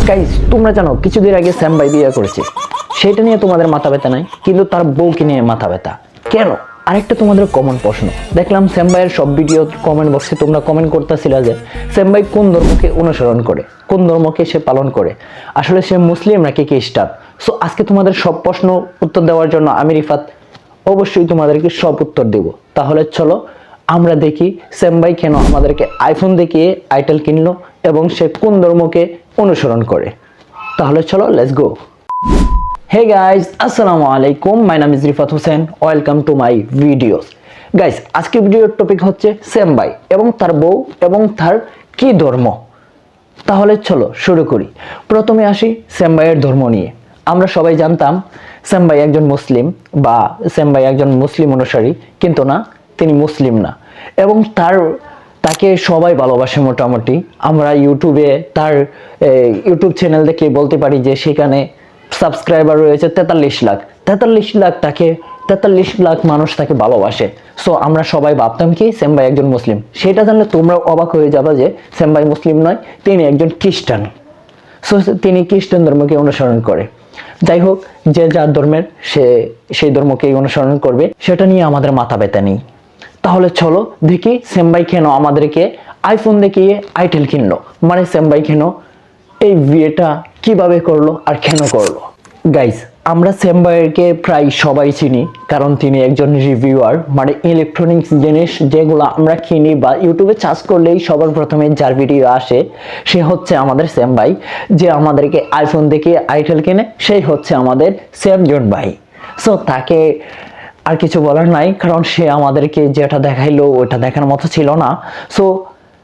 Guys তোমরা জানো কিছুদিন আগে স্যাম ভাই বিয়ে করেছে, সেটা নিয়ে তোমাদের মাথা ব্যথা নাই, কিন্তু তার বউকে নিয়ে মাথা ব্যথা কেন? আরেকটা তোমাদের কমন প্রশ্ন দেখলাম স্যাম ভাইয়ের সব ভিডিও কমেন্ট বক্সে তোমরা কমেন্ট করতেছিল যে স্যাম ভাই কোন ধর্মকে অনুসরণ করে, কোন ধর্মকে সে পালন করে, আসলে সে মুসলিম নাকি খ্রিস্টান। সো আজকে তোমাদের সব প্রশ্ন উত্তর দেওয়ার জন্য আমি রিফাত অবশ্যই তোমাদেরকে সব উত্তর দেব। তাহলে চলো আমরা দেখি স্যাম ভাই কেন আমাদেরকে আইফোন দেখিয়ে আইটেল কিনলো এবং সে কোন ধর্মকে অনুসরণ করে। তাহলে চলো লেটস গো। হে গাইস, আসসালামু আলাইকুম, মাই নাম is Rifat Hossain, welcome to my videos. Guys আজকের ভিডিওর টপিক হচ্ছে স্যাম ভাই এবং তার বউ এবং তার কি ধর্ম। তাহলে চলো শুরু করি। প্রথমে আসি স্যাম ভাইয়ের ধর্ম নিয়ে। আমরা সবাই জানতাম স্যাম ভাই একজন মুসলিম বা স্যাম ভাই একজন মুসলিম অনুসারী, কিন্তু না, তিনি মুসলিম না এবং তাকে সবাই ভালোবাসে। মোটামুটি আমরা ইউটিউবে তার ইউটিউব চ্যানেল দেখে বলতে পারি যে সেখানে সাবস্ক্রাইবার রয়েছে 43 লাখ। 43 লাখ মানুষ তাকে ভালোবাসে। সো আমরা সবাই ভাবতাম কি স্যাম ভাই একজন মুসলিম। সেটা জানলে তোমরা অবাক হয়ে যাবে যে স্যাম ভাই মুসলিম নয়, তিনি একজন খ্রিস্টান। সো তিনি খ্রিস্টান ধর্মকে অনুসরণ করে। যাই হোক, যে যার ধর্মের সে সেই ধর্মকেই অনুসরণ করবে, সেটা নিয়ে আমাদের মাথা ব্যথা নেই। তাহলে চলো দেখি স্যাম ভাই কেন আমাদেরকে আইফোন দেখিয়ে আইটেল কিনলো, মানে স্যাম ভাই কেন এই বিয়েটা কিভাবে করলো আর কেন করলো। গাইস আমরা স্যাম ভাইকে প্রায় সবাই চিনি, কারণ তিনি একজন রিভিউয়ার, মানে ইলেকট্রনিক্স জিনিস যেগুলো আমরা কিনি বা ইউটিউবে সার্চ করলেই সবার প্রথমে যার ভিডিও আসে সে হচ্ছে আমাদের স্যাম ভাই। যে আমাদেরকে আইফোন দেখিয়ে আইটেল কিনে সেই হচ্ছে আমাদের স্যাম জন ভাই। সো তাকে আর কিছু বলার নাই, কারণ সে আমাদেরকে যেটা দেখাইলো ওটা দেখার মতো ছিল না। সো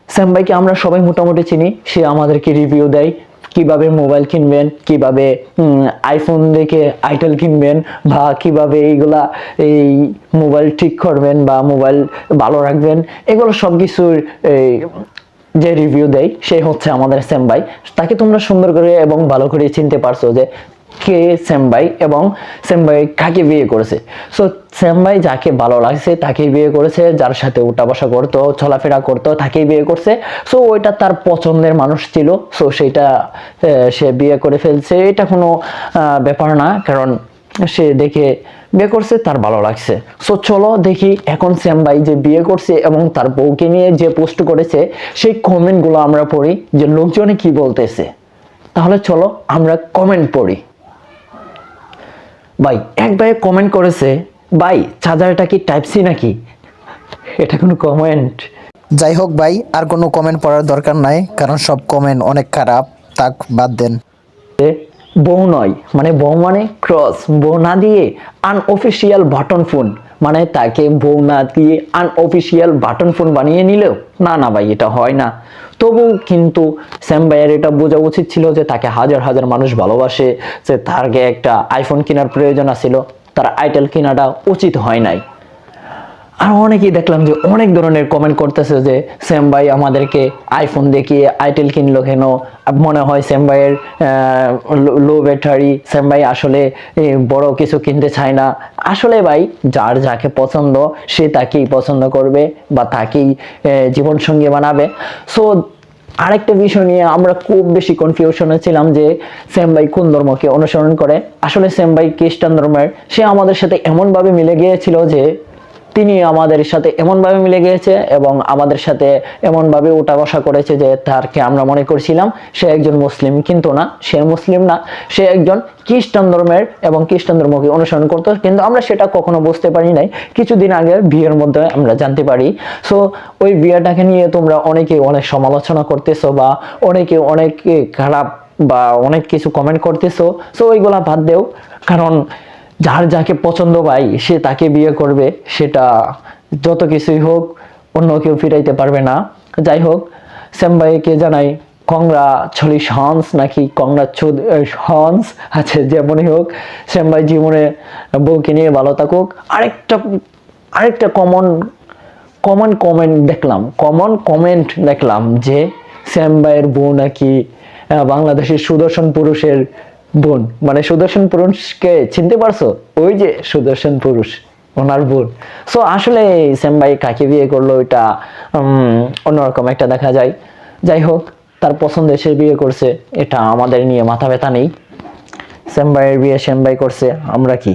স্যাম ভাইকে আমরা সবাই মোটামুটি চিনি। সে আমাদেরকে রিভিউ দেয় কিভাবে মোবাইল কিনবেন, কিভাবে আইফোন দেখে আইটেল কিনবেন, বা কিভাবে এইগুলা এই মোবাইল ঠিক করবেন বা মোবাইল ভালো রাখবেন, এগুলো সব কিছুর যে রিভিউ দেয় সে হচ্ছে আমাদের স্যাম ভাই। তাকে তোমরা সুন্দর করে এবং ভালো করে চিনতে পারছো যে কে স্যাম ভাই এবং স্যাম ভাই কাকে বিয়ে করেছে। সো স্যাম ভাই যাকে ভালো লাগছে তাকেই বিয়ে করেছে, যার সাথে উঠা বসা করতো চলাফেরা করতো তাকেই বিয়ে করছে। সো ওইটা তার পছন্দের মানুষ ছিল, সো সেইটা সে বিয়ে করে ফেলছে। এটা কোনো ব্যাপার না, কারণ সে দেখে বিয়ে করছে, তার ভালো লাগছে। সো চলো দেখি এখন স্যাম ভাই যে বিয়ে করছে এবং তার বউকে নিয়ে যে পোস্ট করেছে সেই কমেন্টগুলো আমরা পড়ি যে লোকজনে কি বলতেছে। তাহলে চলো আমরা কমেন্ট পড়ি। ভাই এক ভাই কমেন্ট করেছে, ভাই চার্জারটা কি টাইপ সি নাকি? এটা কোনো কমেন্ট? যাই হোক ভাই, আর কোনো কমেন্ট পড়ার দরকার নাই, কারণ সব কমেন্ট অনেক খারাপ, তাক বাদ দেন। বউ নয়, মানে বউ মানে ক্রস, বউ না দিয়ে আনঅফিসিয়াল বাটন ফোন, মানে তাকে বউ না দিয়ে আনঅফিসিয়াল বাটন ফোন বানিয়ে নিলেও না ভাই এটা হয় না। তবু কিন্তু স্যাম ভাইয়ের এটা বোঝা উচিত ছিল যে তাকে হাজার হাজার মানুষ ভালোবাসে, যে তাকে একটা আইফোন কেনার প্রয়োজন ছিল, তার আইটেল কেনাটা উচিত হয় নাই। আর অনেকেই দেখলাম যে অনেক ধরনের কমেন্ট করতেছে যে স্যাম ভাই আমাদেরকে আইফোন দেখিয়ে আইটেল কিনলো কেন, মনে হয় স্যাম ভাইয়ের লো ব্যাটারি, স্যাম ভাই আসলে বড় কিছু কিনতে চায় না। আসলে ভাই যার যাকে পছন্দ সে তাকেই পছন্দ করবে বা তাকেই জীবনসঙ্গী বানাবে। সো আরেকটা বিষয় নিয়ে আমরা খুব বেশি কনফিউশনে ছিলাম যে স্যাম ভাই কোন ধর্মকে অনুসরণ করে। আসলে স্যাম ভাই খ্রিস্টান ধর্মের। সে আমাদের সাথে এমনভাবে মিলে গিয়েছিল যে তিনি আমাদের সাথে এমনভাবে মিলে গিয়েছে এবং আমাদের সাথে এমনভাবে উঠা বসা করেছে যে তারকে আমরা মনে করছিলাম সে একজন মুসলিম, কিন্তু না, সে মুসলিম না, সে একজন খ্রিস্টান ধর্মের এবং খ্রিস্টান ধর্মকে অনুসরণ করতো, কিন্তু আমরা সেটা কখনো বুঝতে পারি নাই। কিছুদিন আগে বিয়ের মধ্যে আমরা জানতে পারি। সো ওই বিয়েটাকে নিয়ে তোমরা অনেকে অনেক সমালোচনা করতেছো বা অনেকে অনেক খারাপ বা অনেক কিছু কমেন্ট করতেছো। সো ওইগুলা বাদ দেও, কারণ যার যাকে পছন্দ ভাই সে তাকে বিয়ে করবে, সেটা যত কিছুই হোক অন্য কেউ ফিরাইতে পারবে না। যাই হোক, স্যাম ভাইকে জানাই কংগ্রাচুলেশনস নাকি কংগ্রাচুলেশনস আছে, যেমনই হোক স্যাম ভাই জীবনে বউকে নিয়ে ভালো থাকুক। আরেকটা কমন কমেন্ট দেখলাম যে স্যাম ভাইয়ের বউ নাকি বাংলাদেশের সুদর্শন পুরুষের বোন, মানে সুদর্শন পুরুষকে চিনতে পারছো? ওই যে সুদর্শন পুরুষ, ওনার বোন। সো আসলে স্যাম ভাই কাকে বিয়ে করলো এটা অন্যরকম একটা দেখা যায়। যাই হোক, তার পছন্দের সে বিয়ে করছে, এটা আমাদের নিয়ে মাথা ব্যথা নেই। শ্যাম ভাইয়ের বিয়ে শ্যাম ভাই করছে, আমরা কি